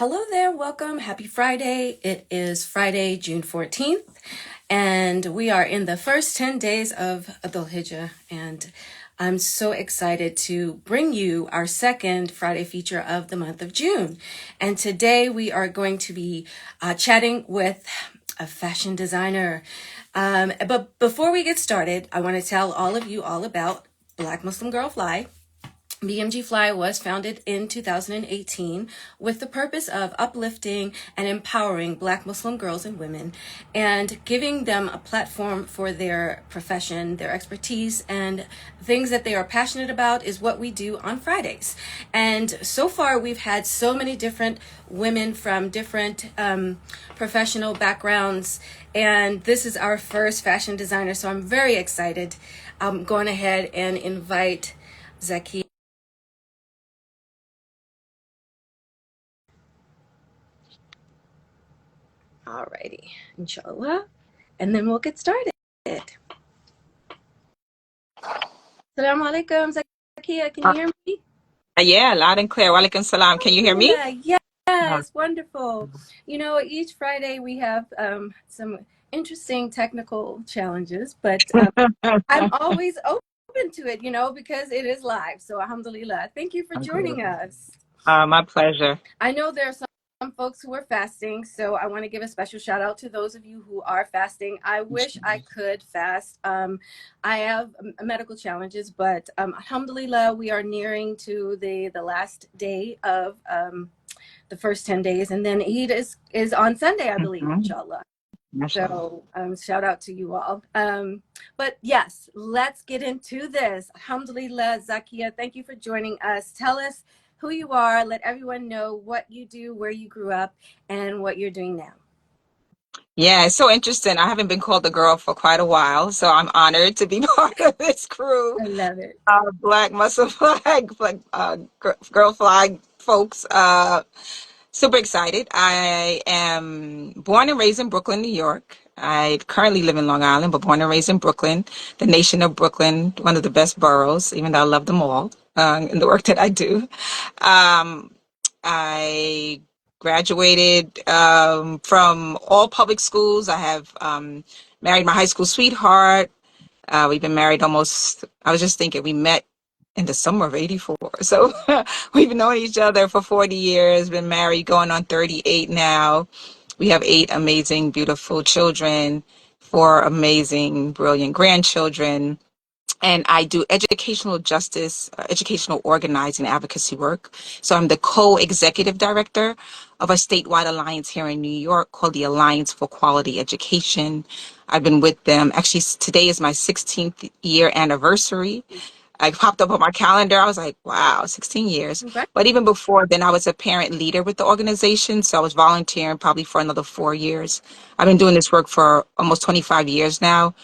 Hello there, welcome. Happy Friday. It is Friday, June 14th, and we are in the first 10 days of Dhul Hijjah, and I'm so excited to bring you our second Friday feature of the month of June. And today we are going to be chatting with a fashion designer. But before we get started, I want to tell all of you all about Black Muslim Girl Fly. BMG Fly was founded in 2018 with the purpose of uplifting and empowering Black Muslim girls and women and giving them a platform for their profession, their expertise, and things that they are passionate about is what we do on Fridays. And so far, we've had so many different women from different professional backgrounds, and this is our first fashion designer, so I'm very excited. I'm going ahead and invite Zakiyah. Alrighty, inshallah. And then we'll get started. Assalamu alaikum, Zakiyah. Can you hear me? Yeah, loud and clear. Walaikum salam. Can you hear me? Yes, wonderful. You know, each Friday we have some interesting technical challenges, but I'm always open to it, because it is live. So, alhamdulillah. Thank you for joining us. My pleasure. I know there are some folks who are fasting, so I want to give a special shout out to those of you who are fasting. I wish I could fast. I have medical challenges, but alhamdulillah, we are nearing to the last day of the first 10 days, and then Eid is on Sunday, I believe, inshallah. So shout out to you all. But yes, let's get into this. Alhamdulillah, Zakiyah, thank you for joining us. Tell us who you are. Let everyone know what you do, where you grew up, and what you're doing now. Yeah, it's so interesting. I haven't been called a girl for quite a while, so I'm honored to be part of this crew. I love it. Black Muscle Flag, Girl Flag folks. Super excited. I am born and raised in Brooklyn, New York. I currently live in Long Island, but born and raised in Brooklyn, the nation of Brooklyn, one of the best boroughs, even though I love them all in the work that I do. Um, I graduated from all public schools. I have married my high school sweetheart. We've been married almost, I was just thinking, we met in the summer of '84. So we've known each other for 40 years, been married going on 38 now. We have 8 amazing, beautiful children, 4 amazing, brilliant grandchildren. And I do educational justice, educational organizing, advocacy work. So I'm the co-executive director of a statewide alliance here in New York called the Alliance for Quality Education. I've been with them. Actually, today is my 16th year anniversary. I popped up on my calendar. I was like, wow, 16 years. Okay. But even before then, I was a parent leader with the organization. So I was volunteering probably for another 4 years. I've been doing this work for almost 25 years now.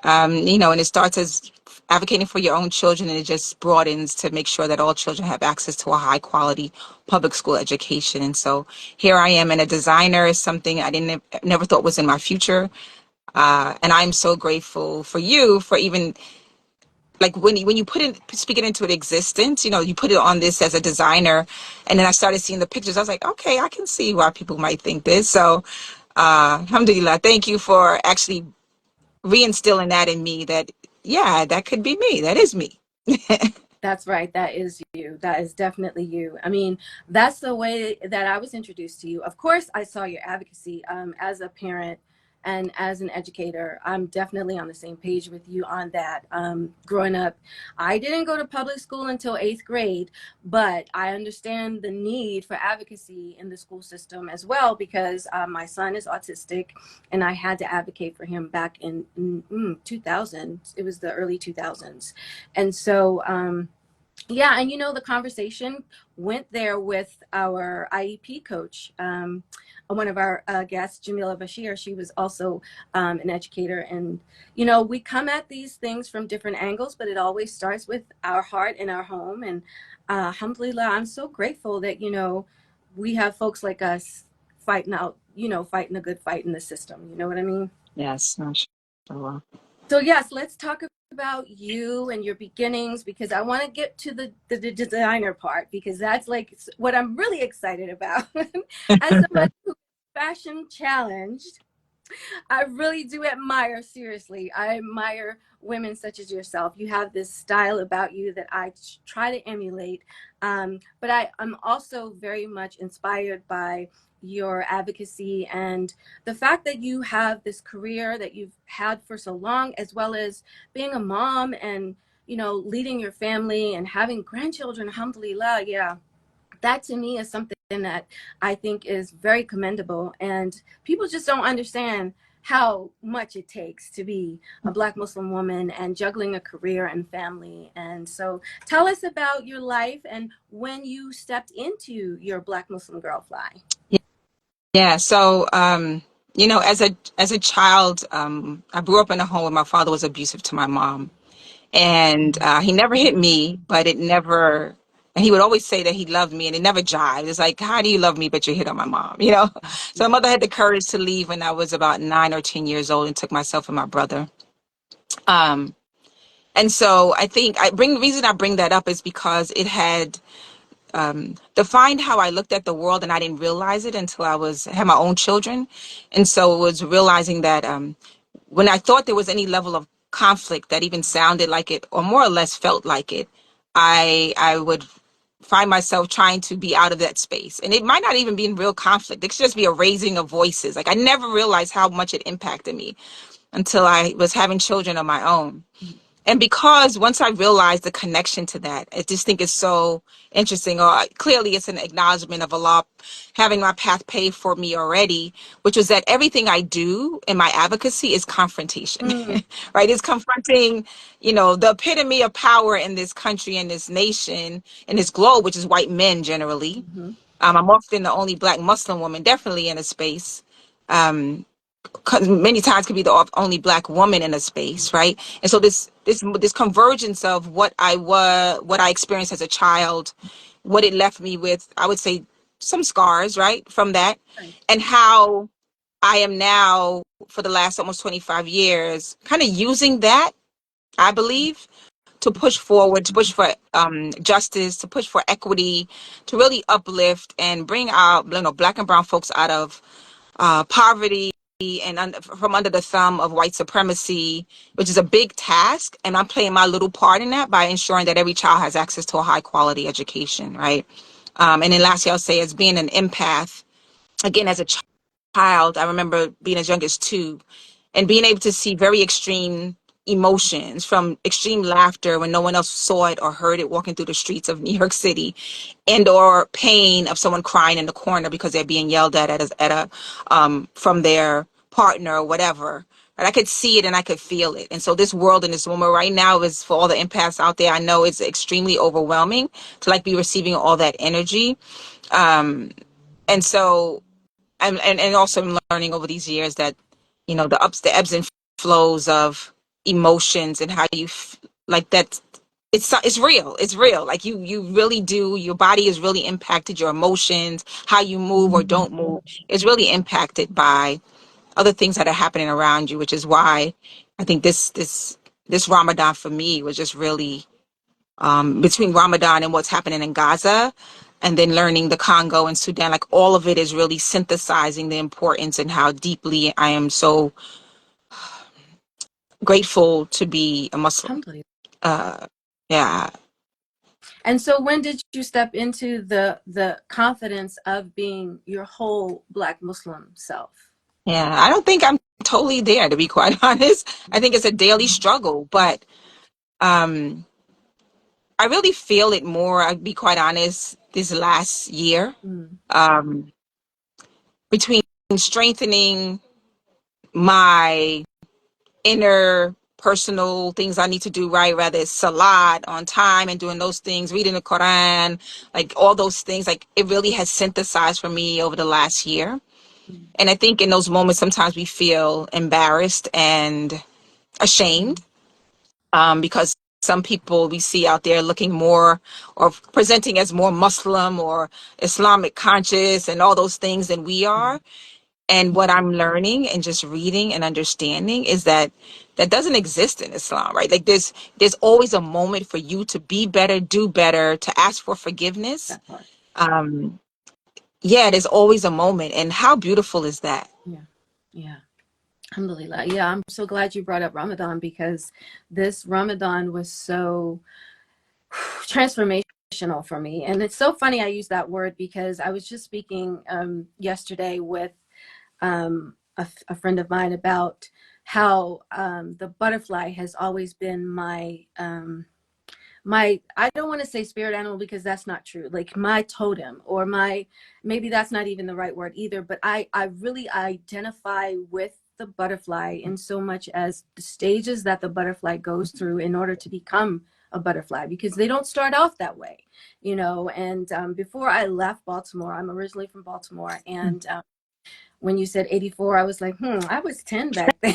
And it starts as advocating for your own children, and it just broadens to make sure that all children have access to a high quality public school education. And so here I am, and a designer is something I never thought was in my future. And I'm so grateful for you for even like when you speak it into existence, you put it on this as a designer, and then I started seeing the pictures. I was like, okay, I can see why people might think this. So, alhamdulillah, thank you for actually reinstilling that in me. That yeah, that could be me. That is me. That's right. That is you. That is definitely you. I mean, that's the way that I was introduced to you. Of course, I saw your advocacy as a parent and as an educator. I'm definitely on the same page with you on that. Growing up, I didn't go to public school until 8th grade, but I understand the need for advocacy in the school system as well because my son is autistic and I had to advocate for him back in 2000. It was the early 2000s. And so, yeah, and the conversation went there with our IEP coach, one of our guests, Jamila Bashir. She was also an educator. And, we come at these things from different angles, but it always starts with our heart and our home. And alhamdulillah, I'm so grateful that, we have folks like us fighting out, fighting a good fight in the system. You know what I mean? Yes, mashallah. So yes, let's talk about you and your beginnings, because I want to get to the designer part, because that's like what I'm really excited about. As somebody who's fashion challenged, I really do admire, seriously. I admire women such as yourself. You have this style about you that I try to emulate. But I'm also very much inspired by your advocacy and the fact that you have this career that you've had for so long, as well as being a mom and, leading your family and having grandchildren, alhamdulillah. Yeah, that to me is something that I think is very commendable. And people just don't understand how much it takes to be a Black Muslim woman and juggling a career and family. And so tell us about your life and when you stepped into your Black Muslim Girl Fly. Yeah. So, as a child, I grew up in a home where my father was abusive to my mom, and he never hit me, but it never. And he would always say that he loved me, and it never jived. It's like, how do you love me, but you hit on my mom? So my mother had the courage to leave when I was about 9 or 10 years old, and took myself and my brother. Um, and so I think the reason I bring that up is because it had defined how I looked at the world, and I didn't realize it until had my own children. And so it was realizing that when I thought there was any level of conflict that even sounded like it, or more or less felt like it, I would find myself trying to be out of that space. And it might not even be in real conflict. It could just be a raising of voices. Like, I never realized how much it impacted me until I was having children of my own. And because once I realized the connection to that, I just think it's so interesting. Or clearly, it's an acknowledgement of Allah having my path paved for me already, which was that everything I do in my advocacy is confrontation, Mm. right? It's confronting, the epitome of power in this country, in this nation, in this globe, which is white men generally. Mm-hmm. I'm often the only Black Muslim woman, definitely in a space. Um, Many times could be the only Black woman in a space, right? And so this convergence of what I experienced as a child, what it left me with, I would say, some scars, right, from that, Right. and how I am now, for the last almost 25 years, kind of using that, I believe, to push forward, to push for justice, to push for equity, to really uplift and bring out, Black and brown folks out of poverty and from under the thumb of white supremacy, which is a big task. And I'm playing my little part in that by ensuring that every child has access to a high quality education, right? And then lastly, I'll say, as being an empath, again, as a child, I remember being as young as 2 and being able to see very extreme emotions, from extreme laughter when no one else saw it or heard it walking through the streets of New York City, and or pain of someone crying in the corner because they're being yelled at a from their partner or whatever. But I could see it and I could feel it. And so this world and this moment right now is, for all the empaths out there, I know it's extremely overwhelming to like be receiving all that energy. And so and also I'm learning over these years that, the ebbs and flows of emotions, and how like that, it's real. It's real. Like, you really do, your body is really impacted, your emotions, how you move or don't move is really impacted by other things that are happening around you, which is why I think this Ramadan for me was just really, between Ramadan and what's happening in Gaza, and then learning the Congo and Sudan, like, all of it is really synthesizing the importance and how deeply I am so grateful to be a Muslim. Alhamdulillah. Uh, yeah, And so when did you step into the confidence of being your whole Black Muslim self? yeah. I don't think I'm totally there, to be quite honest. I think it's a daily struggle, but um, I really feel it more, I'll be quite honest, this last year, Mm. um, between strengthening my inner personal things I need to do right, whether it's salat on time and doing those things, reading the Quran, like all those things, like it really has synthesized for me over the last year. Mm. And I think in those moments, sometimes we feel embarrassed and ashamed, because some people we see out there looking more, or presenting as more Muslim or Islamic conscious and all those things than we are. And what I'm learning and just reading and understanding is that that doesn't exist in Islam, right? Like there's always a moment for you to be better, do better, to ask for forgiveness. That part. Um, yeah, there's always a moment. And how beautiful is that? Yeah. Yeah. Alhamdulillah. Yeah, I'm so glad you brought up Ramadan because this Ramadan was so transformational for me. And it's so funny I use that word because I was just speaking yesterday with a friend of mine about how the butterfly has always been my I don't want to say spirit animal because that's not true, like my totem, or my, maybe that's not even the right word either, but I really identify with the butterfly in so much as the stages that the butterfly goes through in order to become a butterfly, because they don't start off that way, you know. And before I left Baltimore, I'm originally from Baltimore, and when you said 84, I was like, I was 10 back then.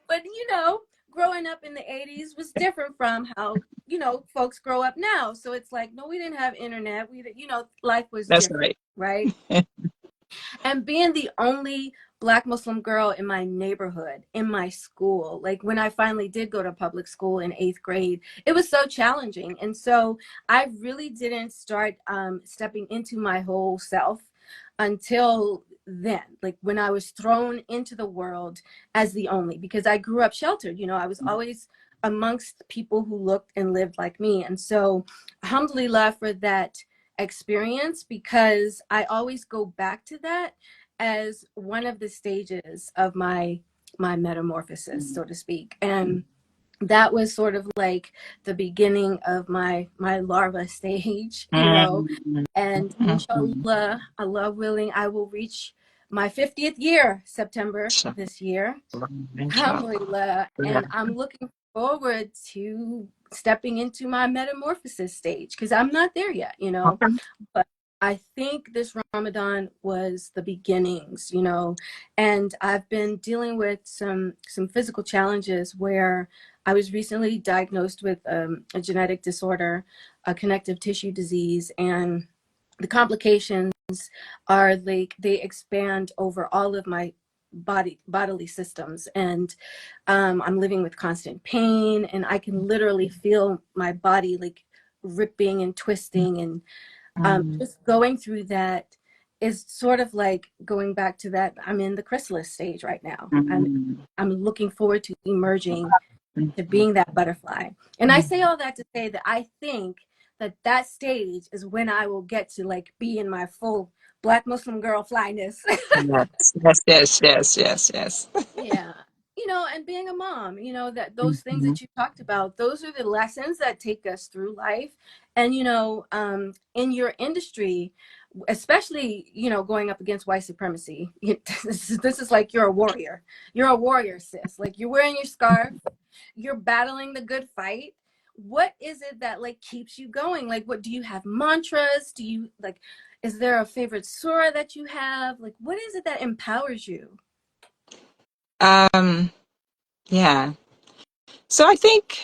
But you know, growing up in the 80s was different from how, you know, folks grow up now. So it's like, no, we didn't have internet. We, you know, life was That's different, right. right? And being the only Black Muslim girl in my neighborhood, in my school, like when I finally did go to public school in 8th grade, it was so challenging. And so I really didn't start stepping into my whole self until then, like when I was thrown into the world as the only, because I grew up sheltered. You know, I was always amongst people who looked and lived like me. And so alhamdulillah for that experience, because I always go back to that as one of the stages of my metamorphosis, so to speak. And that was sort of like the beginning of my larva stage, you know. Mhm. And Mhm. inshallah, Allah willing, I will reach my 50th year September this year, Inshallah. alhamdulillah. Yeah. And I'm looking forward to stepping into my metamorphosis stage because I'm not there yet, you know. Okay. But I think this Ramadan was the beginnings, you know, and I've been dealing with some physical challenges where I was recently diagnosed with a genetic disorder, a connective tissue disease, and the complications are like they expand over all of my bodily systems, and I'm living with constant pain, and I can literally feel my body like ripping and twisting, and Mhm. just going through that is sort of like going back to that. I'm in the chrysalis stage right now. Mhm. I'm looking forward to emerging, to being that butterfly. And I say all that to say that I think that that stage is when I will get to like be in my full Black Muslim girl flyness. Yes, yes, yes, yes, yes, yes. Yeah. You know, and being a mom, you know, that those things Mhm. that you talked about, those are the lessons that take us through life. And, you know, in your industry, especially, you know, going up against white supremacy, this is like you're a warrior. You're a warrior, sis. Like you're wearing your scarf, you're battling the good fight. What is it that like keeps you going? Like, what do you have mantras? Do you like, is there a favorite surah that you have? Like, what is it that empowers you? Um, yeah. So I think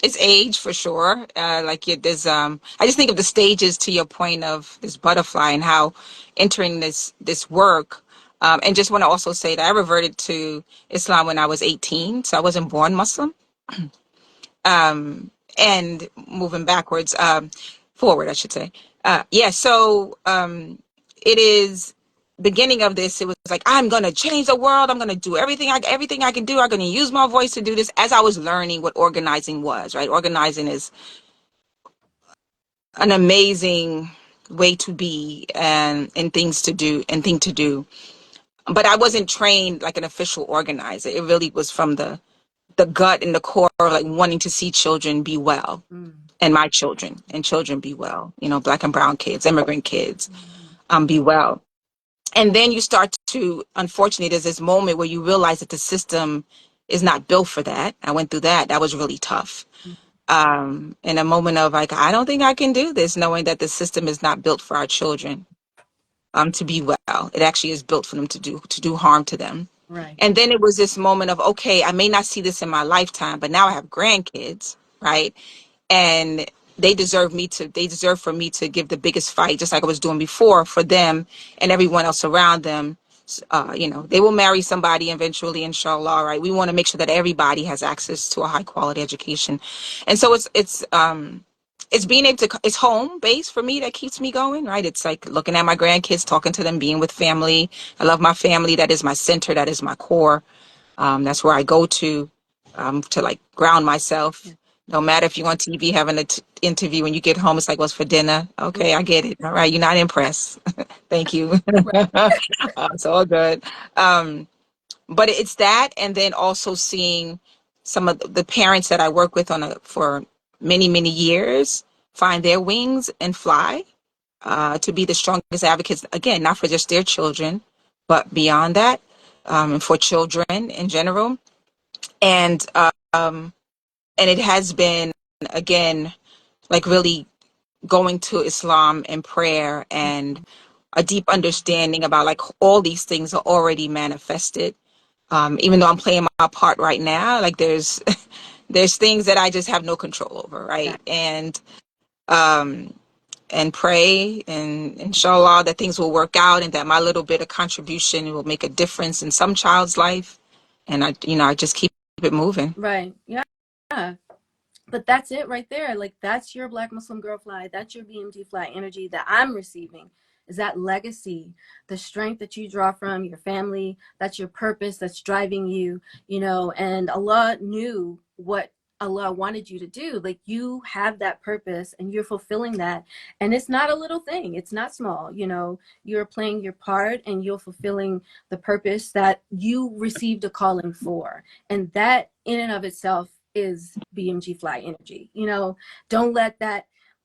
it's age for sure. There's I just think of the stages to your point of this butterfly and how entering this work. And just want to also say that I reverted to Islam when I was 18, so I wasn't born Muslim. And moving backwards, forward, I should say. Yeah, so it is beginning of this. It was like I'm gonna change the world. I'm gonna do everything I can do. I'm gonna use my voice to do this. As I was learning what organizing was, right? Organizing is an amazing way to be and things to do and thing to do. But I wasn't trained like an official organizer. It really was from the gut and the core of like wanting to see children be well, Mm. and my children and children be well, you know, Black and brown kids, immigrant kids, Mhm. be well. And then you start to, unfortunately, there's this moment where you realize that the system is not built for that. I went through that. That was really tough. In a moment of like, I don't think I can do this, knowing that the system is not built for our children to be well. It actually is built for them to do harm to them. Right. And then it was this moment of, okay, I may not see this in my lifetime, but now I have grandkids, right? And they deserve for me to give the biggest fight, just like I was doing before, for them and everyone else around them, They will marry somebody eventually, inshallah, right? We want to make sure that everybody has access to a high quality education. And so it's being able to, it's home base for me that keeps me going, right? It's like looking at my grandkids, talking to them, being with family. I love my family. That is my center. That is my core. That's where I go to like ground myself. No matter if you're on TV having an interview, when you get home, it's like, what's for dinner? Okay, I get it. All right, you're not impressed. Thank you. It's all good. But it's that, and then also seeing some of the parents that I work with for many, many years find their wings and fly to be the strongest advocates, again, not for just their children, but beyond that, and for children in general. And and it has been, again, like really going to Islam and prayer and a deep understanding about like all these things are already manifested. Even though I'm playing my part right now, like there's things that I just have no control over, right? Um and pray and inshallah that things will work out and that my little bit of contribution will make a difference in some child's life. And I just keep it moving. Right. Yeah. But that's it right there. Like, that's your Black Muslim girl fly. That's your BMG fly energy that I'm receiving, is that legacy, the strength that you draw from your family. That's your purpose that's driving you, and Allah knew what Allah wanted you to do. Like, you have that purpose and you're fulfilling that. And it's not a little thing. It's not small. You're playing your part and you're fulfilling the purpose that you received a calling for. And that in and of itself is BMG fly energy. Don't let that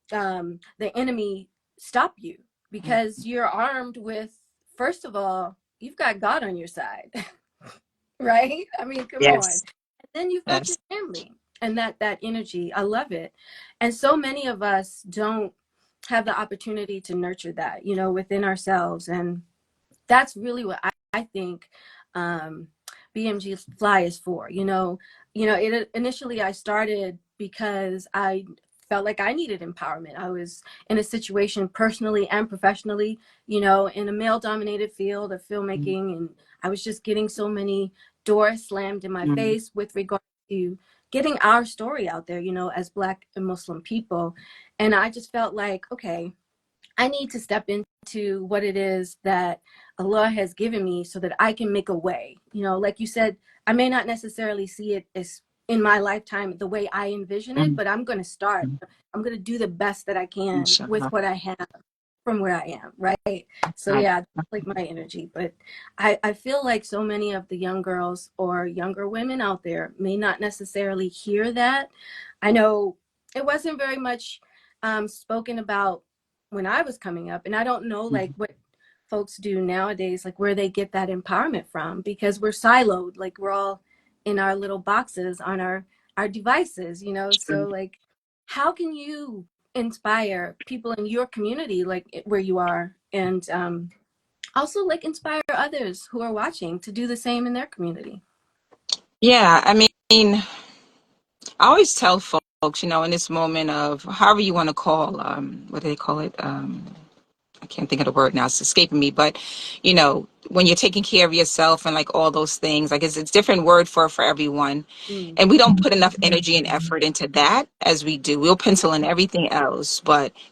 the enemy stop you, because you're armed with, first of all, you've got God on your side. Right? I mean, come on. Yes. And then you've got your Yes. family and that energy. I love it. And so many of us don't have the opportunity to nurture that, within ourselves. And that's really what I think BMG Fly is for. Initially I started because I felt like I needed empowerment. I was in a situation personally and professionally, in a male dominated field of filmmaking, and I was just getting so many doors slammed in my Mm. face with regard to getting our story out there, as Black and Muslim people. And I just felt like, okay, I need to step into what it is that Allah has given me so that I can make a way. Like you said, I may not necessarily see it as in my lifetime the way I envision it, Mm. but I'm going to start. I'm going to do the best that I can with Inshallah. what I have from where I am, right? So Right. yeah, that's like my energy. But I feel like so many of the young girls or younger women out there may not necessarily hear that. I know it wasn't very much spoken about when I was coming up, and I don't know like what folks do nowadays, like where they get that empowerment from, because we're siloed, like we're all in our little boxes on our devices, so True. like how can you inspire people in your community, like where you are, and also like inspire others who are watching to do the same in their community? Yeah, I mean, I always tell folks, in this moment of however you want to call, what do they call it? I can't think of the word now, it's escaping me, but when you're taking care of yourself and like all those things, like it's different word for everyone. Mm, And we don't put enough energy and effort into that as we do. We'll pencil in everything else.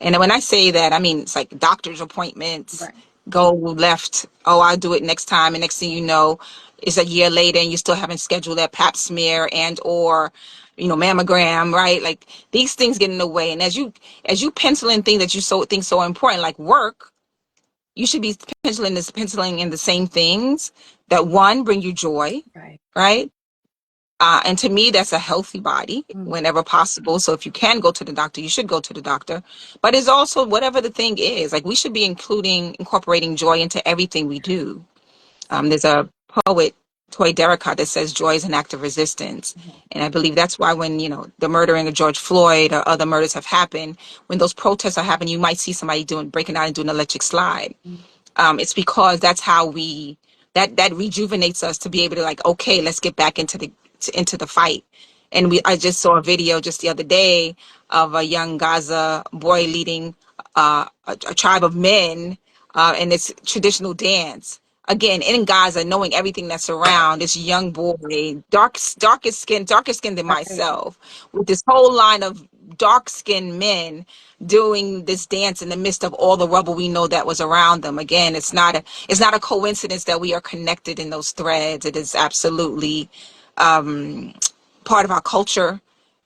And when I say that, I mean, it's like doctor's appointments right. go left. Oh, I'll do it next time. And next thing you know, it's a year later and you still haven't scheduled that pap smear and or mammogram, right? Like these things get in the way. And as you pencil in things that you think so important, like work, you should be penciling in the same things that one bring you joy, Right. right? And to me, that's a healthy body Mm, whenever possible. So if you can go to the doctor, you should go to the doctor. But it's also whatever the thing is, like we should be incorporating joy into everything we do. There's a poet, Toy Derricott, that says joy is an act of resistance. And I believe that's why when, the murdering of George Floyd or other murders have happened, when those protests are happening, you might see somebody breaking out and doing an electric slide. mm, It's because that's how that rejuvenates us to be able to like, okay, let's get back into the fight. And I just saw a video just the other day of a young Gaza boy leading a tribe of men in this traditional dance. again, in Gaza, knowing everything that's around, this young boy, darker skinned than Right. myself, with this whole line of dark skinned men doing this dance in the midst of all the rubble we know that was around them. Again, it's not a coincidence that we are connected in those threads. It is absolutely part of our culture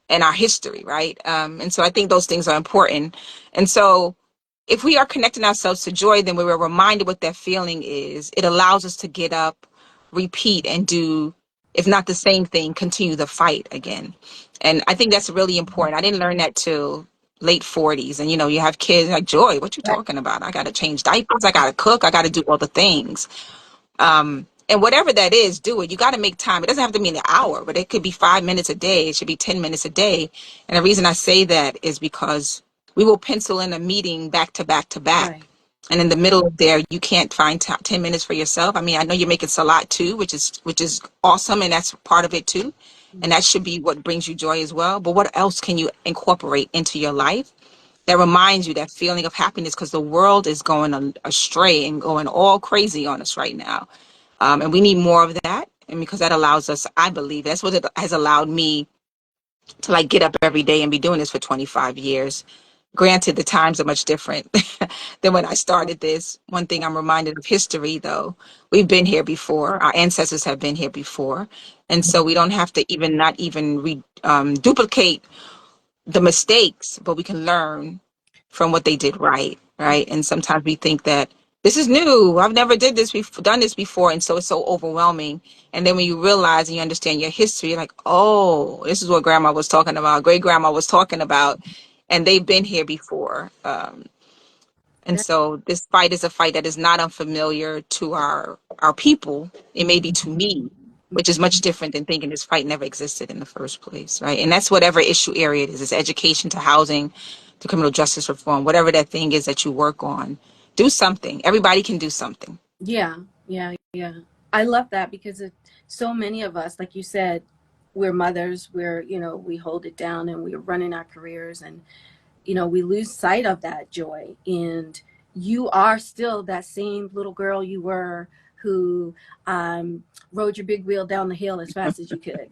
and our history, right? And so I think those things are important. And so if we are connecting ourselves to joy, then we were reminded what that feeling is. It allows us to get up, repeat, and do, if not the same thing, continue the fight again. And I think that's really important. I didn't learn that till late 40s. And you have kids like, Joy, what you Right. talking about? I got to change diapers. I got to cook. I got to do all the things. And whatever that is, do it. You got to make time. It doesn't have to be an hour, but it could be 5 minutes a day. It should be 10 minutes a day. And the reason I say that is because we will pencil in a meeting back to back to back. Right. And in the middle of there, you can't find 10 minutes for yourself. I mean, I know you're making salat too, which is awesome. And that's part of it too. And that should be what brings you joy as well. But what else can you incorporate into your life that reminds you that feeling of happiness? Because the world is going astray and going all crazy on us right now. And we need more of that. And because that allows us, I believe that's what it has allowed me to like get up every day and be doing this for 25 years. Granted, the times are much different than when I started this. One thing I'm reminded of history, though, we've been here before. Our ancestors have been here before. And so we don't have to not even duplicate the mistakes, but we can learn from what they did right, right? And sometimes we think that this is new. I've never done this before, and so it's so overwhelming. And then when you realize and you understand your history, you're like, oh, this is what grandma was talking about, great grandma was talking about, and they've been here before. And That, so this fight is a fight that is not unfamiliar to our people. It may be to me, which is much different than thinking this fight never existed in the first place, right? And that's whatever issue area it is. It's education to housing to criminal justice reform, whatever that thing is that you work on. Do something. Everybody can do something. yeah. Yeah. Yeah. I love that because so many of us, like you said, we're mothers, we hold it down and we're running our careers, and we lose sight of that joy. And you are still that same little girl you were who rode your big wheel down the hill as fast as you could.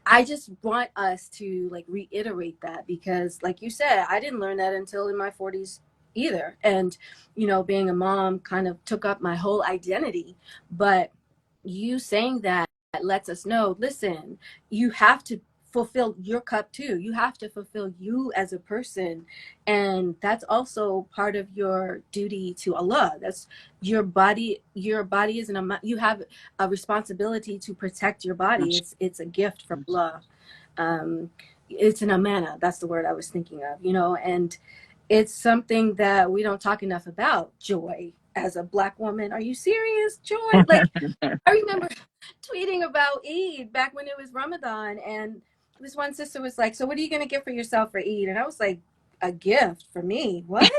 I just want us to like reiterate that because, like you said, I didn't learn that until in my 40s either. And, being a mom kind of took up my whole identity. But you saying that lets us know, listen, you have to fulfill your cup too. You have to fulfill you as a person. And that's also part of your duty to Allah. That's your body is you have a responsibility to protect your body. It's a gift from Allah. Um, it's an amana. That's the word I was thinking of, and it's something that we don't talk enough about. Joy as a Black woman. Are you serious? Joy? Like, I remember tweeting about Eid back when it was Ramadan, and this one sister was like, "So what are you gonna get for yourself for Eid?" And I was like, "A gift for me? What?"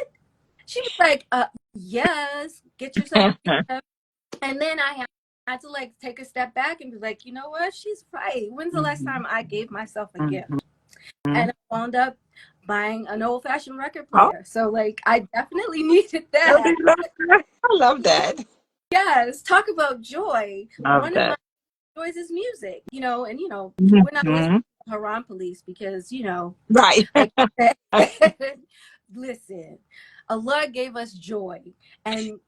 She was like, yes, get yourself a gift." And then I had to like take a step back and be like, you know what? She's right. When's the last time I gave myself a gift? And I wound up buying an old-fashioned record Oh, player. So like, I definitely needed I that. love that. Yes, talk about joy. Love One of my that. joys is music, and we're not listening Mhm. to Haram Police because Right. like I said, listen, Allah gave us joy, and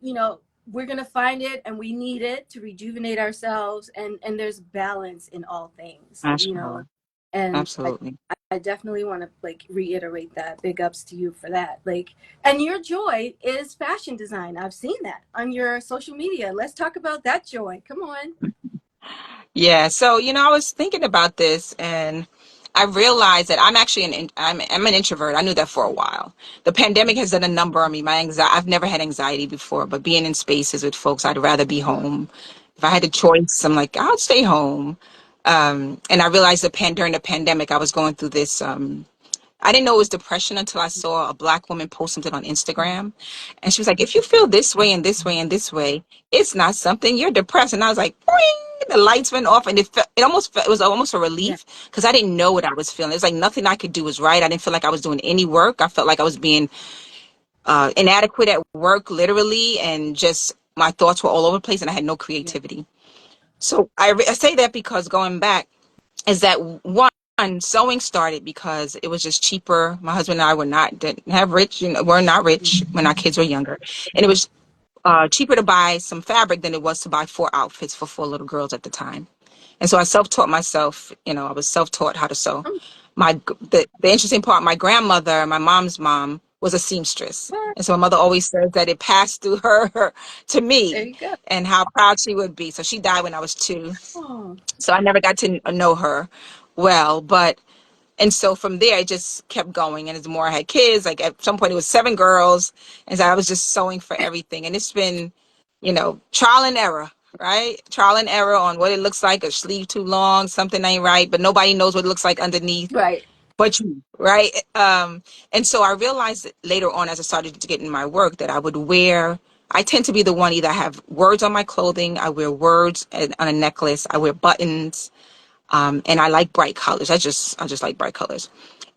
we're gonna find it, and we need it to rejuvenate ourselves, and there's balance in all things, Mashallah. and Absolutely. I definitely want to like reiterate that. Big ups to you for that. Like, and your joy is fashion design. I've seen that on your social media. Let's talk about that joy. Come on. Yeah, so I was thinking about this, and I realized that I'm an introvert. I knew that for a while. The pandemic has done a number on me. My anxiety, I've never had anxiety before, but being in spaces with folks, I'd rather be home. If I had a choice, I'm like, I'll stay home. And I realized during the pandemic, I was going through this. I didn't know it was depression until I saw a Black woman post something on Instagram. And she was like, if you feel this way and this way and this way, it's not something, you're depressed. And I was like, boing, the lights went off, and it was almost a Yeah. relief because I didn't know what I was feeling. It was like nothing I could do was right. I didn't feel like I was doing any work. I felt like I was being inadequate at work, literally, and just my thoughts were all over the place and I had no Yeah. creativity. So I say that because going back is that one, sewing started because it was just cheaper. My husband and I didn't have rich, we're not rich when our kids were younger. And it was cheaper to buy some fabric than it was to buy 4 outfits for 4 little girls at the time. And so I self-taught myself, I was self-taught how to sew. Mm, The interesting part, my grandmother, my mom's mom, was a seamstress. what? And so my mother always says that it passed through her to There me you go. and how proud she would be. So she died when I was 2. Oh, So I never got to know her well, but and so from there, it just kept going. And as more I had kids, like at some point it was 7 girls. And so I was just sewing for everything. And it's been, trial and error, right? Trial and error on what it looks like, a sleeve too long, something ain't right, but nobody knows what it looks like underneath right. but you, right? And so I realized that later on as I started to get in my work that I tend to be the one, either I have words on my clothing, I wear words on a necklace, I wear buttons, and I like bright colors. I just like bright colors.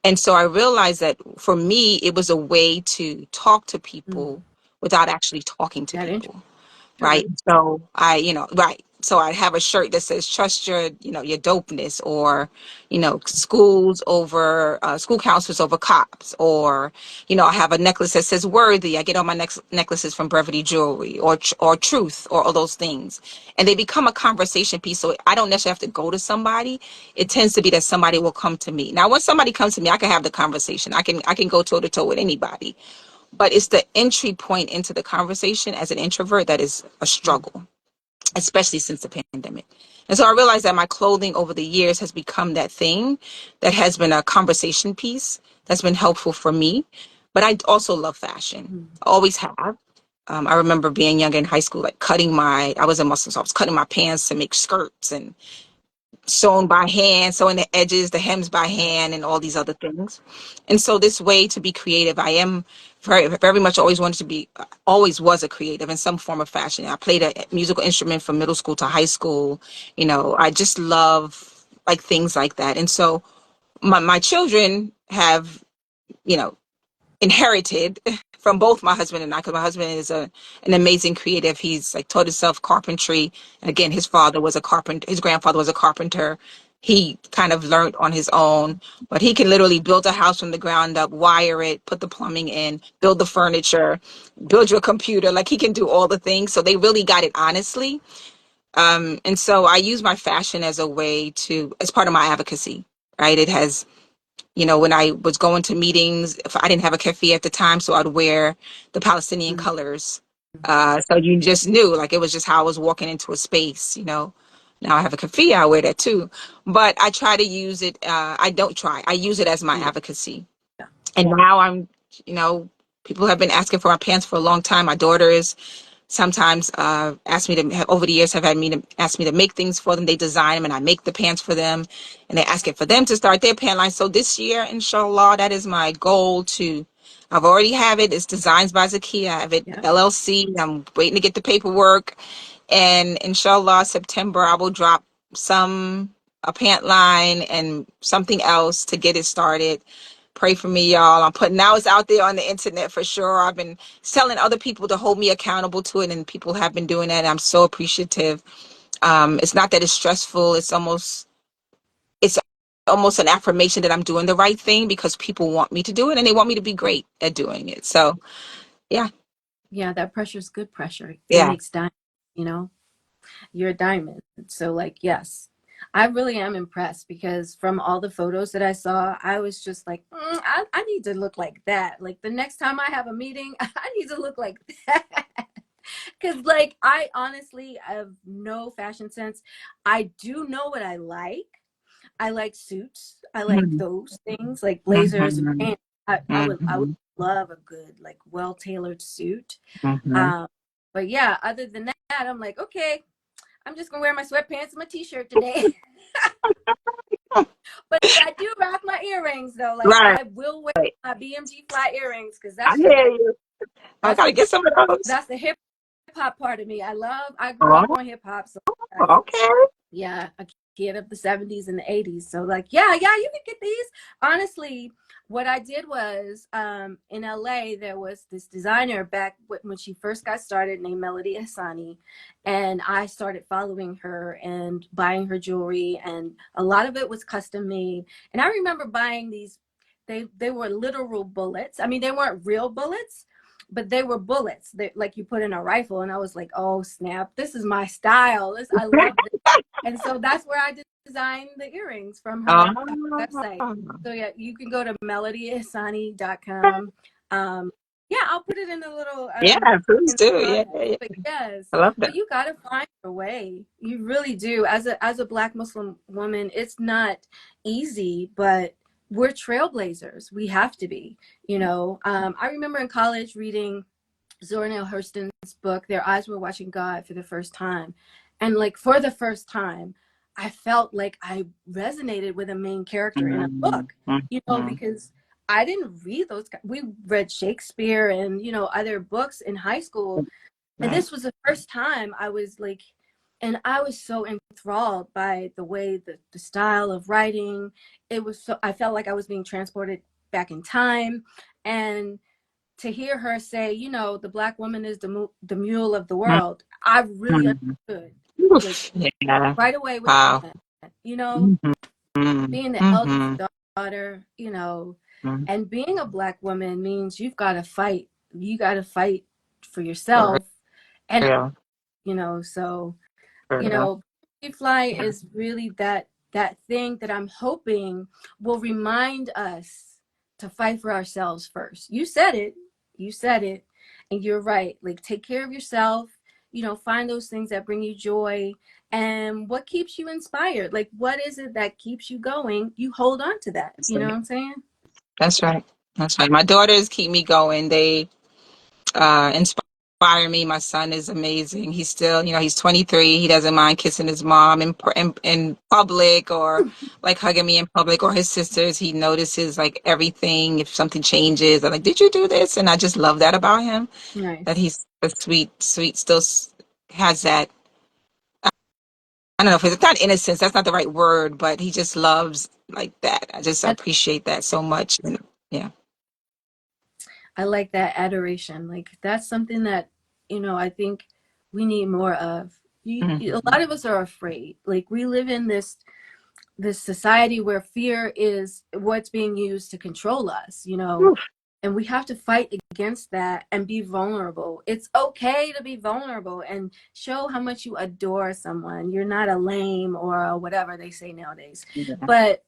And so I realized that for me, it was a way to talk to Mm, people without actually talking to that people. introvert. Right. So right. So I have a shirt that says trust your dopeness, or, school counselors over cops, or, I have a necklace that says worthy. I get all my necklaces from Brevity Jewelry, or truth, or all those things. And they become a conversation piece. So I don't necessarily have to go to somebody. It tends to be that somebody will come to me. Now, when somebody comes to me, I can have the conversation. I can go toe to toe with anybody, but it's the entry point into the conversation as an introvert that is a Mm, struggle, especially since the pandemic. And so I realized that my clothing over the years has become that thing that has been a conversation piece that's been helpful for me. But I also love fashion. mm, I always have. I remember being young in high school, like I was a Muslim, so I was cutting my pants to make skirts, and sewn by hand, sewing the edges, the hems by right. hand, and all these other things. And so this way to be creative, I am very, very much always was a creative in some form of fashion. I played a musical instrument from middle school to high school. I just love like things like that. And so my children have, you know, inherited from both my husband and I, because my husband is an amazing creative. He's like taught himself carpentry. And again, his father was a carpenter. His grandfather was a carpenter. He kind of learned on his own, but he can literally build a house from the ground up, wire it, put the plumbing in, build the furniture, build your computer. Like, he can do all the things. So they really got it honestly. And so I use my fashion as part of my advocacy, right? It has, when I was going to meetings, if I didn't have a keffiyeh at the time, so I'd wear the Palestinian Mm, colors. So you just knew, like, it was just how I was walking into a space. Now I have a keffiyeh, I wear that too. But I try to use it. I don't try. I use it as my yeah. advocacy. And now you know, people have been asking for my pants for a long time. My daughter is sometimes asked me to over the years have had me to ask me to make things for them. They design them and I make the pants for them, and they're asking for them to start their pant line. So this year, inshallah, that is my goal. I've already have it. It's Designs by Zakiyah. I have it Yeah. LLC. I'm waiting to get the paperwork, and inshallah September I will drop a pant line and something else to get it started. Pray for me, y'all. Now it's out there on the internet for sure. I've been telling other people to hold me accountable to it, and people have been doing that. And I'm so appreciative. It's not that it's stressful. It's almost an affirmation that I'm doing the right thing, because people want me to do it and they want me to be great at doing it. So yeah, Yeah, that pressure is good pressure. It yeah. makes diamonds, you know? You're a diamond. So, like, yes, I really am impressed because from all the photos that I saw, I was just like, I need to look like that. Like, the next time I have a meeting, I need to look like that. Because, like, I honestly have no fashion sense. I do know what I like. I like suits. I like Mhm, those things, like blazers and mhm, pants. I would mhm, love a good, like, well tailored suit. mhm. Um, but yeah, other than that, I'm like, okay, I'm just gonna wear my sweatpants and my t-shirt today. But I do rock my earrings though. Like, Right. I will wear my BMG fly earrings because I that's just hear like you. I that's gotta get some of those. that's the hip hop part of me. I grew up Oh, on hip hop, so I, okay. yeah, kid of the 70s and the 80s. So like, yeah, you can get these. Honestly, what I did was in LA, there was this designer back when she first got started named Melody Hassani. And I started following her and buying her jewelry. And a lot of it was custom made. And I remember buying these, they were literal bullets. I mean, they weren't real bullets, but they were bullets that like you put in a rifle. And I was like, oh snap, this is my style. I love this. And so that's where I designed the earrings from her website. Oh, So yeah, you can go to melodyhassani.com. Yeah, I'll put it in the little yeah, please in the do. Yeah, comments. yeah. But yes, I love that. but you gotta find your way. You really do. As a Black Muslim woman, it's not easy, but we're trailblazers. We have to be. I remember in college reading Zora Neale Hurston's book, Their Eyes Were Watching God for the first time. And like for the first time, I felt like I resonated with a main character in a Mhm, book, mhm. because I didn't read those. We read Shakespeare and, other books in high school. And Right. this was the first time I was like, and I was so enthralled by the way the style of writing. It was so, I felt like I was being transported back in time. And to hear her say, the Black woman is the mule of the world, I really Mhm. understood, like Oof, yeah. right away what she Wow. meant. Mhm, mhm, Being the eldest mhm. daughter, Mhm. and being a Black woman means you've got to fight. You got to fight for For yourself, and real. so For you real. know fly Yeah. is really that thing that I'm hoping will remind us to fight for ourselves first. You said it and you're right. Like, take care of yourself, find those things that bring you joy, and what keeps you inspired. Like, what is it that keeps you going? You hold on to that, That's you know right. what I'm saying? That's right. That's right. My daughters keep me going. They inspire me. My son is amazing. He's still, he's 23. He doesn't mind kissing his mom in public, or like hugging me in public, or his sisters. He notices like everything. If something changes, I'm like, "Did you do this?" And I just love that about him. That Nice. he's a sweet, still has that. I don't know if it's not innocence. That's not the right word, but he just loves like that. I just I, appreciate that so much. And yeah. I like that adoration. Like, that's something that, I think we need more of. A Hmm. lot of us are afraid. Like, we live in this society where fear is what's being used to control us, and we have to fight against that and be vulnerable. It's okay to be vulnerable and show how much you adore someone. You're not a lame or a whatever they say nowadays. Yeah. But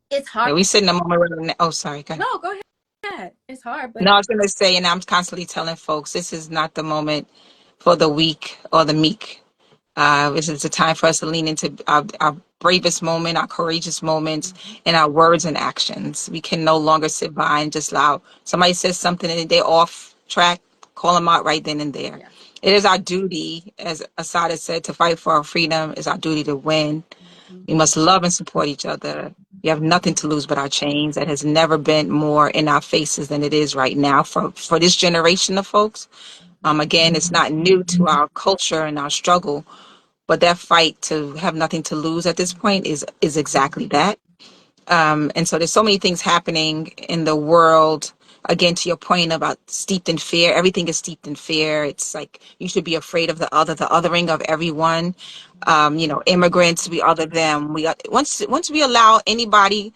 it's hard. Yeah, we sit in a moment where, oh, sorry, go ahead. No, go ahead. It's hard, but No, I was going to say, and I'm constantly telling folks, this is not the moment for the weak or the meek. This is a time for us to lean into our bravest moment, our courageous moments, and our words and actions. We can no longer sit by and just allow somebody says something and they're off track, call them out right then and there. yes. It is our duty, as Asada said, to fight for our freedom. It's our duty to win. Mhm. We must love and support each other. We have nothing to lose but our chains. That has never been more in our faces than it is right now for this generation of folks. Again, it's not new to our culture and our struggle, but that fight to have nothing to lose at this point is exactly that. And so there's so many things happening in the world. Again, to your point about steeped in fear, everything is steeped in fear. It's like you should be afraid of the othering of everyone. Immigrants, we other them. Once we allow anybody,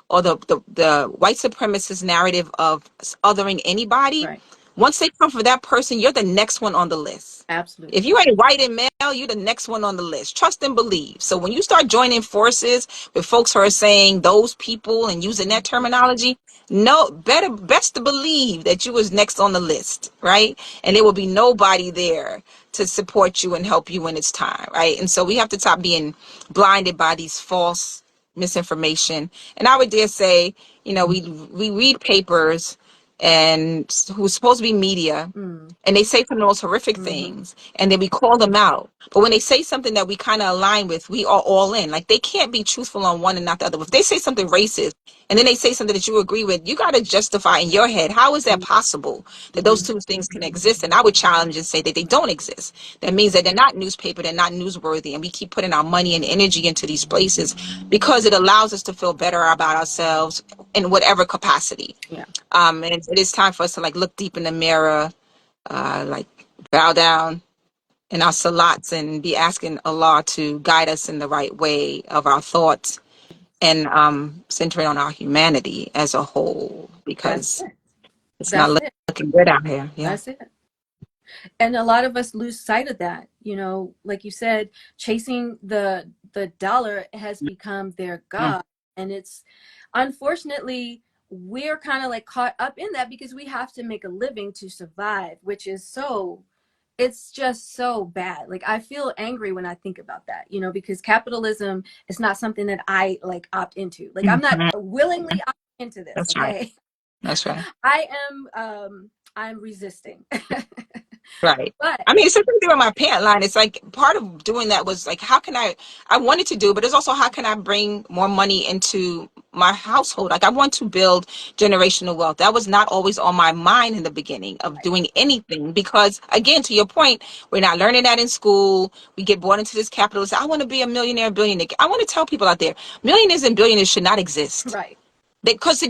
or the white supremacist narrative of othering anybody, Right. once they come for that person, you're the next one on the list. If Absolutely. you ain't white and male, you're the next one on the list. Trust and believe. So when you start joining forces with folks who are saying those people and using that terminology, no, best to believe that you was next on the list, right? And there will be nobody there to support you and help you when it's time, right? And so we have to stop being blinded by these false misinformation. And I would dare say, we read papers and who's supposed to be media, Mm. and they say some of the most horrific Mm-hmm. things, and then we call them out. But when they say something that we kind of align with, we are all in. Like, they can't be truthful on one and not the other. If they say something racist and then they say something that you agree with, you got to justify in your head, how is that possible that those Mhm. two things can exist? And I would challenge and say that they don't exist. That means that they're not newspaper, they're not newsworthy, and we keep putting our money and energy into these places because it allows us to feel better about ourselves in whatever capacity. Yeah. And it is time for us to like look deep in the mirror, like bow down in our salats and be asking Allah to guide us in the right way of our thoughts, and centering on our humanity as a whole, That's because it. it's not That's it. looking good out here. Yeah. That's it. And a lot of us lose sight of that. You know, like you said, chasing the dollar has become their Mm. god, and it's unfortunately we're kind of like caught up in that because we have to make a living to survive, which is so, it's just so bad. Like I feel angry when I think about that, you know, because capitalism is not something that I like opt into. Like I'm not Mhm. willingly opting into this, That's right. okay? That's right. I I'm resisting. Right. But I mean, it's something with my parent line. It's like part of doing that was like, how can I wanted to do, but it's also how can I bring more money into my household? Like I want to build generational wealth. That was not always on my mind in the beginning of doing anything because again, to your point, we're not learning that in school. We get born into this capitalist. I want to be a millionaire, billionaire. I want to tell people out there, millionaires and billionaires should not exist. right. Because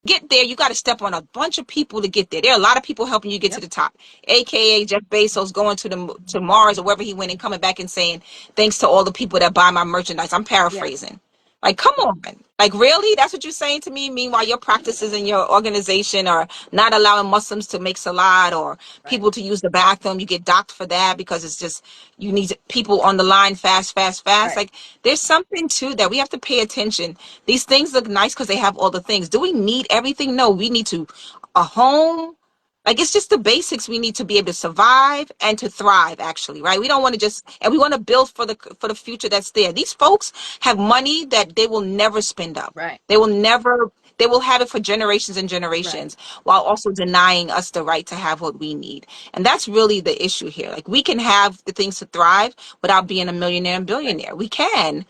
get there, you got to step on a bunch of people to get there. There are a lot of people helping you get to Yep. the top, aka Jeff Bezos going to Mars or wherever he went and coming back and saying thanks to all the people that buy my merchandise. I'm Yeah. paraphrasing. Like, come on. Like, really? That's what you're saying to me? Meanwhile, your practices in your organization are not allowing Muslims to make salad or Right. people to use the bathroom. You get docked for that because it's just, you need people on the line fast, fast, fast. Right. Like, there's something to that. We have to pay attention. These things look nice because they have all the things. Do we need everything? No, we need to, a home, like it's just the basics we need to be able to survive and to thrive, actually, right? We don't want to just, and we want to build for the future that's there. These folks have money that they will never spend up. Right. They will never, they will have it for generations and Right. generations while also denying us the right to have what we need. And that's really the issue here. Like we can have the things to thrive without being a millionaire and Right. billionaire. We can.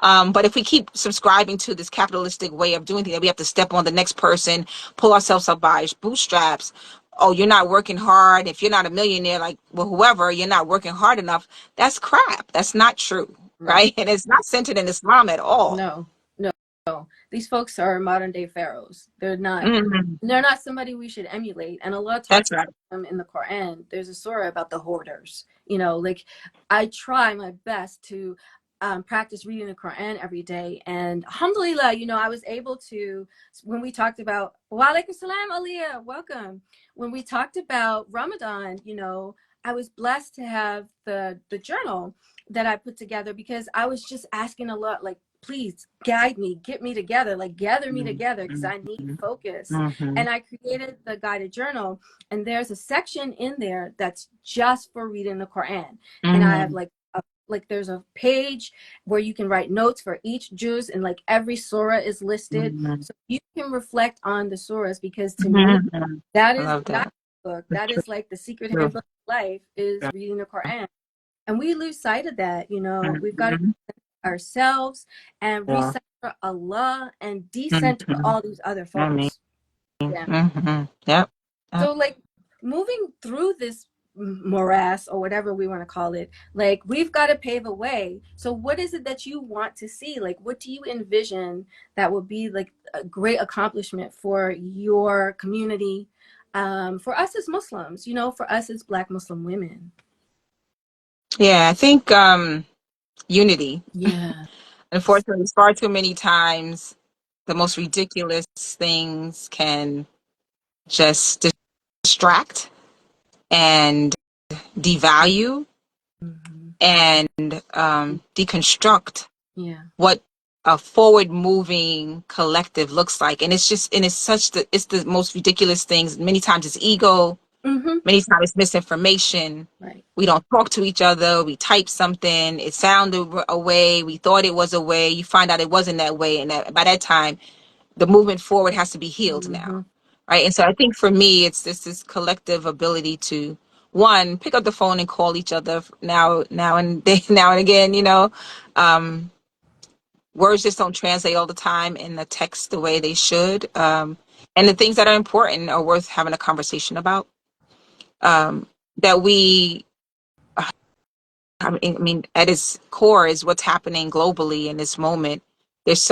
But if we keep subscribing to this capitalistic way of doing things, we have to step on the next person, pull ourselves up by bootstraps. Oh, you're not working hard. If you're not a millionaire, like well, whoever, you're not working hard enough. That's crap. That's not true, Right. right? And it's not centered in Islam at all. No. No. No. These folks are modern day pharaohs. Mhm. They're not somebody we should emulate. And Allah talks That's right. about them in the Quran. There's a surah about the hoarders. You know, like I try my best to practice reading the Quran every day. And alhamdulillah, you know, I was able to, when we talked about, wa alaikum salam, Aliyah, welcome. When we talked about Ramadan, you know, I was blessed to have the journal that I put together because I was just asking a lot, like, please guide me, get me together, like gather me together because I need Mhm. focus. Mhm. And I created the guided journal, and there's a section in there that's just for reading the Quran. And I have Mhm. like there's a page where you can write notes for each juz, and like every surah is listed, Mhm. so you can reflect on the surahs. Because to me, Mhm. that I is love not that. a book. That's That true. is like the secret handbook of life is reading the Quran. And we lose sight of that. You know, we've got to Mhm. ourselves and Yeah. recenter Allah and decenter Mhm. all these other I mean, folks. Yeah. yep. So like moving through this morass or whatever we want to call it, like we've got to pave a way. So what is it that you want to see? Like what do you envision that would be like a great accomplishment for your community? For us as Muslims, you know, for us as Black Muslim women. Yeah, I think unity. Yeah. Unfortunately, far too many times the most ridiculous things can just distract and devalue Hmm. and deconstruct Yeah. what a forward moving collective looks like. And it's just, and it's such the, it's the most ridiculous things. Many times it's ego, Hmm. many times it's misinformation. Right. We don't talk to each other. We type something. It sounded a way. We thought it was a way. You find out it wasn't that way. And that, by that time, the movement forward has to be healed now. Hmm. Right. And so I think for me, it's this collective ability to one, pick up the phone and call each other now and then, now and again, um, words just don't translate all the time in the text the way they should. And the things that are important are worth having a conversation about. That we, at its core is what's happening globally in this moment. There's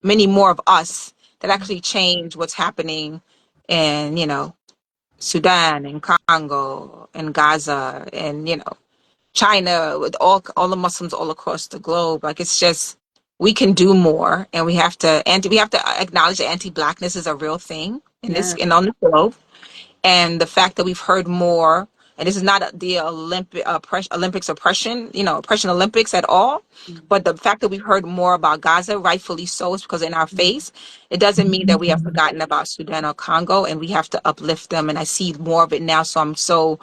many more of us that actually change what's happening in, Sudan and Congo and Gaza and, China, with all the Muslims all across the globe. Like, it's just, we can do more, and we have to acknowledge that anti-blackness is a real thing in this Yeah. and on the globe. And the fact that we've heard more, and this is not the Olympics oppression, oppression Olympics at all, but the fact that we've heard more about Gaza, rightfully so, is because in our face. It doesn't mean that we have forgotten about Sudan or Congo, and we have to uplift them. And I see more of it now, so I'm so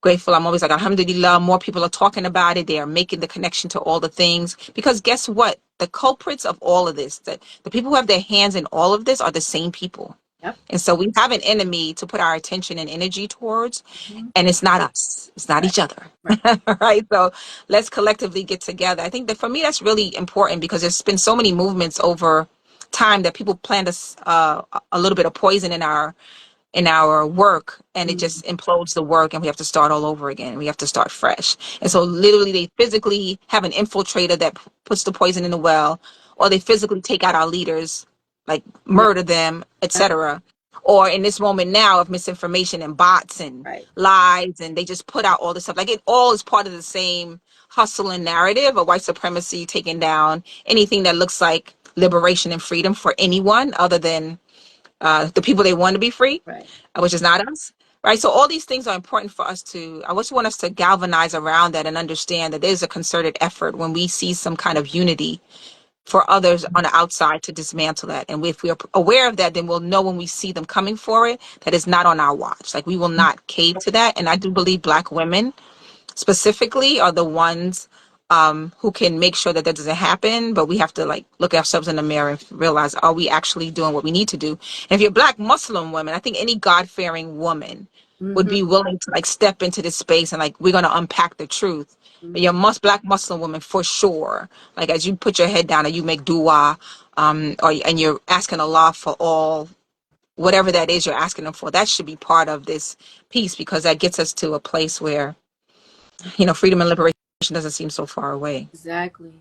grateful. I'm always like, alhamdulillah, more people are talking about it. They are making the connection to all the things. Because guess what? The culprits of all of this, the people who have their hands in all of this are the same people. Yep. And so we have an enemy to put our attention and energy towards, Mm-hmm. and it's not us. It's not Right. each other. Right. Right? So let's collectively get together. I think that for me, that's really important because there's been so many movements over time that people plant us a little bit of poison in our work, and it Mm-hmm. just implodes the work, and we have to start all over again. We have to start fresh. And so literally they physically have an infiltrator that puts the poison in the well, or they physically take out our leaders, like Yep. murder them, Yep. etc. Or in this moment now of misinformation and bots and Right. lies, and they just put out all this stuff. Like, it all is part of the same hustle and narrative of white supremacy taking down anything that looks like liberation and freedom for anyone other than the people they want to be free, Right. which is not us. Right. So all these things are important for us to, I just want us to galvanize around that and understand that there's a concerted effort when we see some kind of unity for others on the outside to dismantle that. And if we're aware of that, then we'll know when we see them coming for it, that it's not on our watch. Like, we will not cave to that. And I do believe Black women specifically are the ones who can make sure that doesn't happen. But we have to, like, look ourselves in the mirror and realize, are we actually doing what we need to do? And if you're Black Muslim women, I think any God-fearing woman would Mm-hmm. be willing to, like, step into this space and, like, we're going to unpack the truth. But Mm-hmm. you're Black Muslim woman for sure. Like, as you put your head down and you make dua, and you're asking Allah for all whatever that is you're asking them for, that should be part of this piece, because that gets us to a place where, freedom and liberation doesn't seem so far away. Exactly.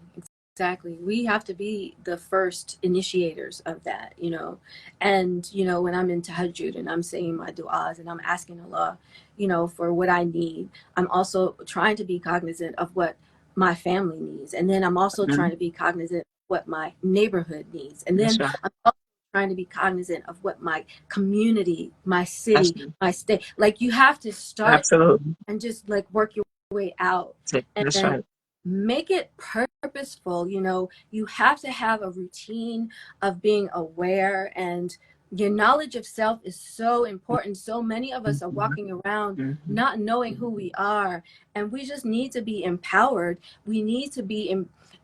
Exactly. We have to be the first initiators of that, you know. And, you know, when I'm in tahajjud and I'm saying my du'as and I'm asking Allah, you know, for what I need, I'm also trying to be cognizant of what my family needs. And then I'm also Mhm. trying to be cognizant of what my neighborhood needs. And That's then right. I'm also trying to be cognizant of what my community, my That's city, right. my state, like you have to start Absolutely. and just like work your way out That's it. and That's then right. make it purposeful. You know, you have to have a routine of being aware, and your knowledge of self is so important. So many of us are Mhm. walking around Mhm. not knowing who we are, and we just need to be empowered. We need to be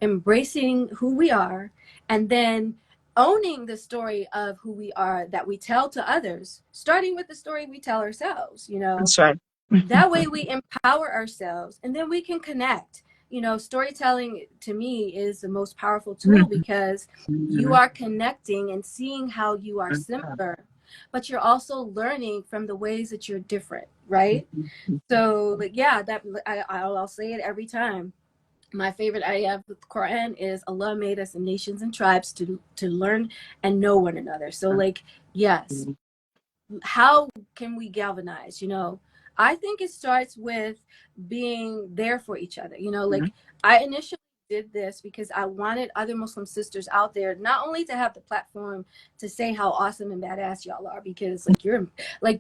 embracing who we are, and then owning the story of who we are that we tell to others, starting with the story we tell ourselves, you know. That's right. That way we empower ourselves and then we can connect. You know, storytelling to me is the most powerful tool Mhm. because you Mhm. are connecting and seeing how you are similar, but you're also learning from the ways that you're different, right? Mhm. So like, yeah, that I'll say it every time. My favorite ayah of the Quran is Allah made us in nations and tribes to learn and know one another. So like, yes, how can we galvanize, you know? I think it starts with being there for each other, you know. Mhm. Like, I initially did this because I wanted other Muslim sisters out there not only to have the platform to say how awesome and badass y'all are, because like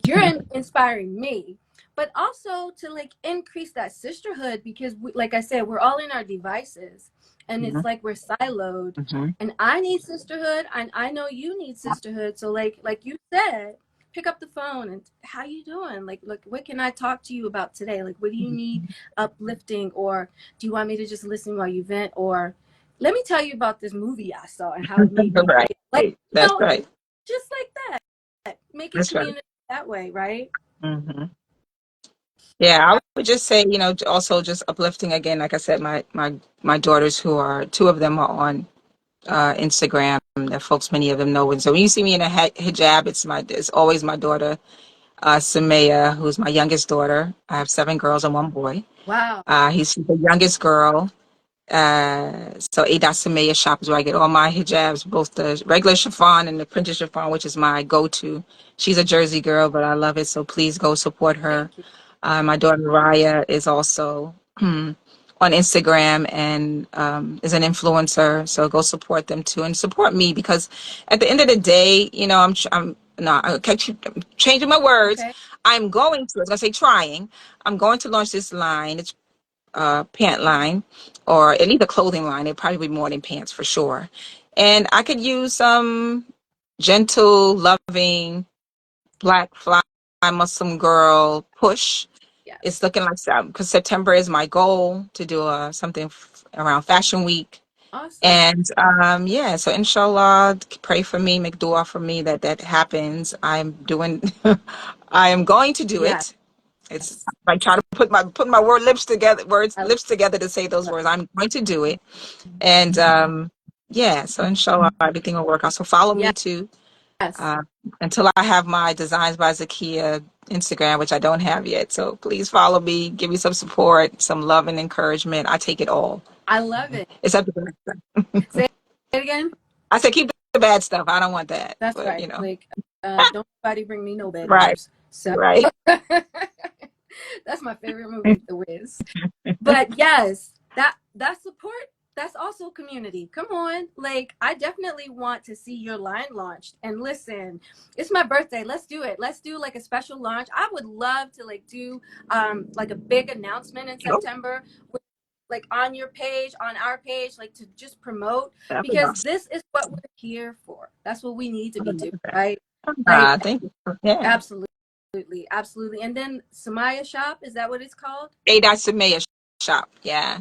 you're inspiring me, but also to like increase that sisterhood, because like I said, we're all in our devices and it's Mhm. like we're siloed. Mhm. And I need sisterhood and I know you need sisterhood. So like you said, pick up the phone and how you doing, like look, what can I talk to you about today, like what do you need uplifting, or do you want me to just listen while you vent, or let me tell you about this movie I saw and how it made me Right. feel, like, you That's know, right. just like that, make it That's right. community that way, right? Mhm. Yeah, I would just say, also just uplifting again, like I said, my daughters who are two of them are on Instagram. That folks, many of them know. And so when you see me in a hijab, it's always my daughter, Samaya, who's my youngest daughter. I have seven girls and one boy. Wow. He's the youngest girl. So Ada Samaya shop is where I get all my hijabs, both the regular chiffon and the printed chiffon, which is my go-to. She's a Jersey girl, but I love it. So please go support her. Thank you. My daughter Raya is also on Instagram and is an influencer. So go support them too and support me because at the end of the day, I'm no, I'm changing my words. Okay. I was gonna say trying. I'm going to launch this line. It's pant line or at least a clothing line. It'd probably be more than pants for sure. And I could use some gentle, loving black fly Muslim girl push. It's Yes. looking like because September is my goal to do something around Fashion Week. Awesome. And yeah, so inshallah, pray for me, make dua for me that that happens. I am going to do Yes. it. It's I try to put my words I lips together to say those love words. I'm going to do it. And yeah, so inshallah everything will work out. So follow it. me too. Yes. Uh, until I have my Designs by Zakiyah Instagram, which I don't have yet. So please follow me, give me some support, some love and encouragement. I take it all. I love it. Except the bad stuff. Say it again. I said keep the bad stuff. I don't want that. That's But right. Like, don't nobody bring me no bad right, news. So right. that's my favorite movie, The Wiz. But yes, that support, that's also community. Come on. Like, I definitely want to see your line launched. And listen, it's my birthday. Let's do it. Let's do like a special launch. I would love to like do like a big announcement in Oh, September with, like on your page, on our page, like to just promote, that was because awesome. this is what we're here for. That's what we need to I be love doing, that. right? Like, Thank you. Yeah. absolutely. Absolutely. And then Samaya Shop, is that what it's called? A dot Samaya shop. Yeah.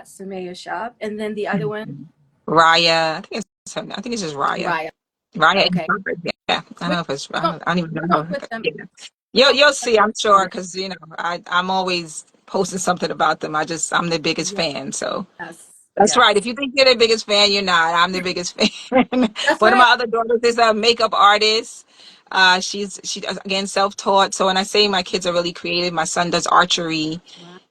Samaya Shop. And then the other one, Raya. I think it's just Raya. Raya. Raya Okay. Incorporated. Yeah. I don't We're, know if it's. we're gonna I don't even we're gonna know. put them Yeah. we're gonna You'll put them see. I'm sure together. because I'm always posting something about them. I'm the biggest Yes, fan. So that's right. yes. If you think you're the biggest fan, you're not. I'm the biggest fan. That's One of right. my other daughters is a makeup artist. She does, again self-taught. So when I say my kids are really creative, my son does archery.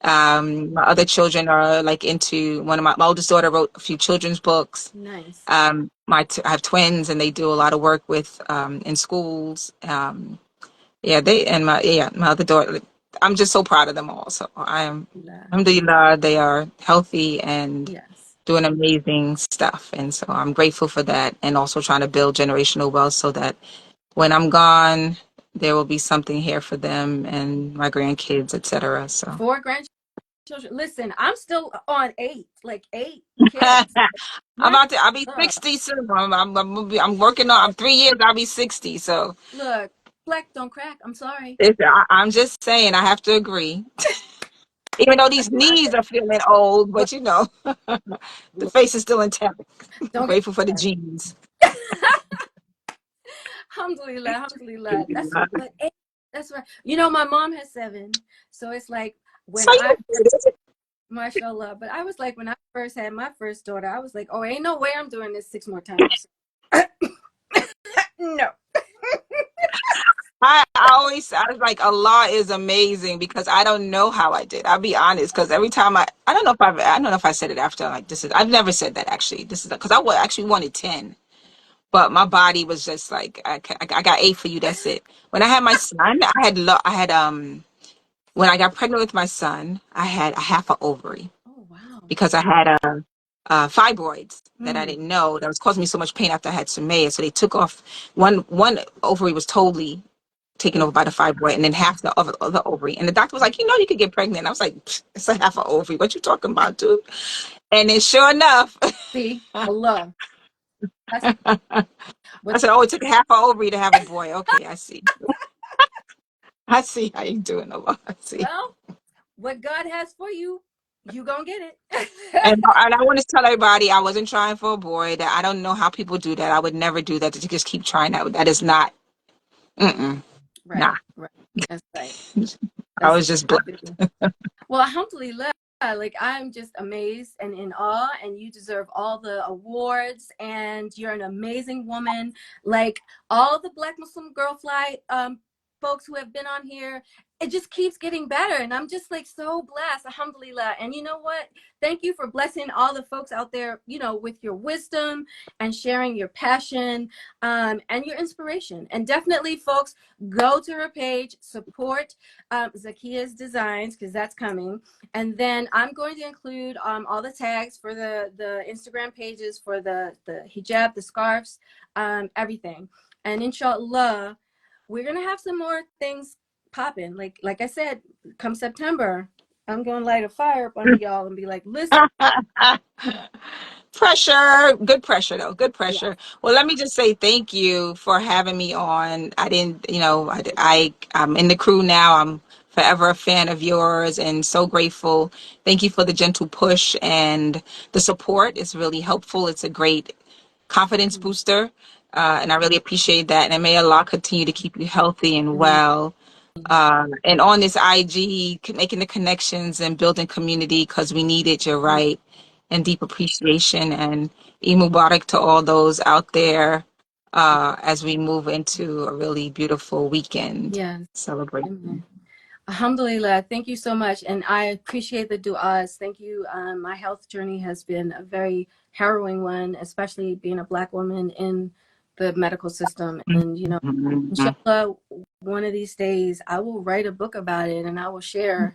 Wow. My other children are like into my oldest daughter wrote a few children's books. Nice. I have twins and they do a lot of work with in schools. Yeah, my other daughter. Like, I'm just so proud of them all. So alhamdulillah, they are healthy and Yes. doing amazing stuff. And so I'm grateful for that and also trying to build generational wealth so that when I'm gone, there will be something here for them and my grandkids, etc. So Four grandchildren. Listen, I'm still on eight, like eight kids. My I'll be God. 60 soon. I'm working on, I'm 3 years, I'll be 60. So Look, black don't crack. I'm sorry. I'm just saying, I have to agree. Even though these I love knees it. are feeling old, Look, but the look, face is still intact. I'm don't get grateful for the genes. alhamdulillah, alhamdulillah. That's but that's right. You know, my mom has seven. So it's like when So I you good. mashallah, but I was like when I first had my first daughter, I was like, oh, ain't no way I'm doing this six more times. No. I was like, Allah is amazing because I don't know how I did. I'll be honest, because every time I don't know if I said it after like this is, I've never said that actually. This is because actually wanted 10, but my body was just like, I got 8 for you. That's it. When I had my son, when I got pregnant with my son, I had a half an ovary Oh wow. because I had fibroids that I Mm, didn't know that was causing me so much pain after I had Sumaya. So they took off one ovary was totally taken mm. over by the fibroid, and then half the other ovary. And the doctor was like, you could get pregnant. I was like, it's a half an ovary. What you talking about, dude? And then sure enough, See, Allah. That's I what. said, oh, it took half an ovary to have a boy. Okay, I see. I see how you doing, Allah. I see. Well, what God has for you, you gonna get it. And I want to tell everybody I wasn't trying for a boy. That I don't know how people do that. I would never do that. To just keep trying that. That is not. Mm-mm. Right, Nah. right. That's right. I That's was just blessed. fabulous. Well, alhamdulillah, like I'm just amazed and in awe, and you deserve all the awards, and you're an amazing woman. Like all the Black Muslim Girl Flight folks who have been on here, it just keeps getting better, and I'm just like so blessed, alhamdulillah. And you know what? Thank you for blessing all the folks out there, you know, with your wisdom and sharing your passion and your inspiration. And definitely, folks, go to her page, support Zakiyah's designs, because that's coming. And then I'm going to include all the tags for the Instagram pages for the hijab, the scarves, everything. And inshallah, we're gonna have some more things popping. Like I said, come September, I'm gonna light a fire up under y'all and be like, listen. Pressure, good pressure though, good Yeah. pressure. Well, let me just say thank you for having me on. I didn't, you know, I'm in the crew now. I'm forever a fan of yours and so grateful. Thank you for the gentle push and the support. It's really helpful. It's a great confidence booster. And I really appreciate that. And may Allah continue to keep you healthy and well. And on this IG, making the connections and building community because we need it. You're right. And deep appreciation and Eid Mubarak to all those out there as we move into a really beautiful weekend Yes. celebration. Amen. Alhamdulillah, thank you so much. And I appreciate the du'as. Thank you. My health journey has been a very harrowing one, especially being a Black woman in the medical system. And, you know, Mhm. inshallah, one of these days I will write a book about it and I will share.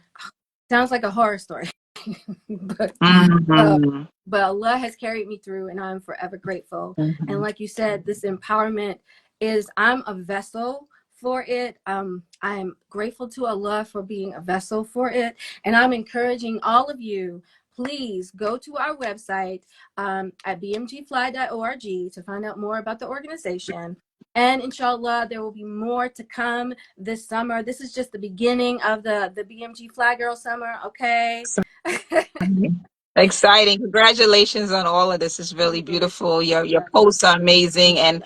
Sounds like a horror story. but, uh, Mhm. but Allah has carried me through and I'm forever grateful. And Mhm. like you said, this empowerment is, I'm a vessel for it. I'm grateful to Allah for being a vessel for it. And I'm encouraging all of you, please go to our website at bmgfly.org to find out more about the organization. And inshallah, there will be more to come this summer. This is just the beginning of the BMG Fly Girl Summer, okay? Exciting. Congratulations on all of this. It's really beautiful. Your posts are amazing. And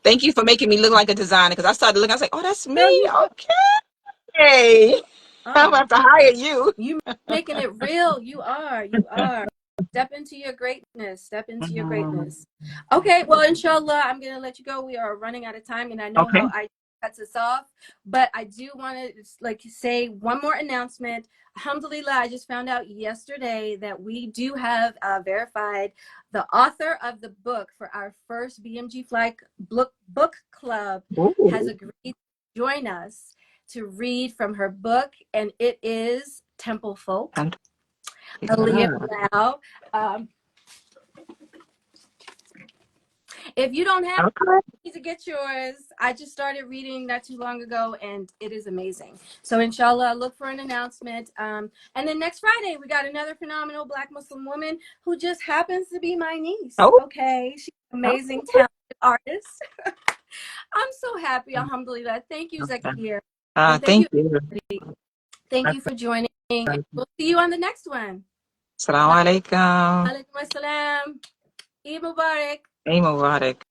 thank you for making me look like a designer because I started looking, I was like, oh, that's me. Girl, you are. Okay. I'm gonna have to hire you. You making it real. You are. You are. Step into your greatness. Step into your Mhm. greatness. Okay, well, inshallah, I'm going to let you go. We are running out of time, and I know Okay. how I cuts us off, but I do want to like say one more announcement. Alhamdulillah, I just found out yesterday that we do have verified the author of the book for our first BMG Flag book club has Ooh. agreed to join us to read from her book, and it is Temple Folk, And Aliyah yeah. Blau. Um, if you don't have Okay. need to get yours. I just started reading not too long ago, and it is amazing. So inshallah, look for an announcement. And then next Friday, we got another phenomenal Black Muslim woman who just happens to be my niece. Oh, Okay, she's an amazing, okay. talented artist. I'm so happy, alhamdulillah. Thank you, Okay. Zakiyah. And thank Thank you, you. everybody. Thank you for joining. And we'll see you on the next one. Assalamu alaikum. Alaikum assalam. Eid Mubarak. Eid Mubarak.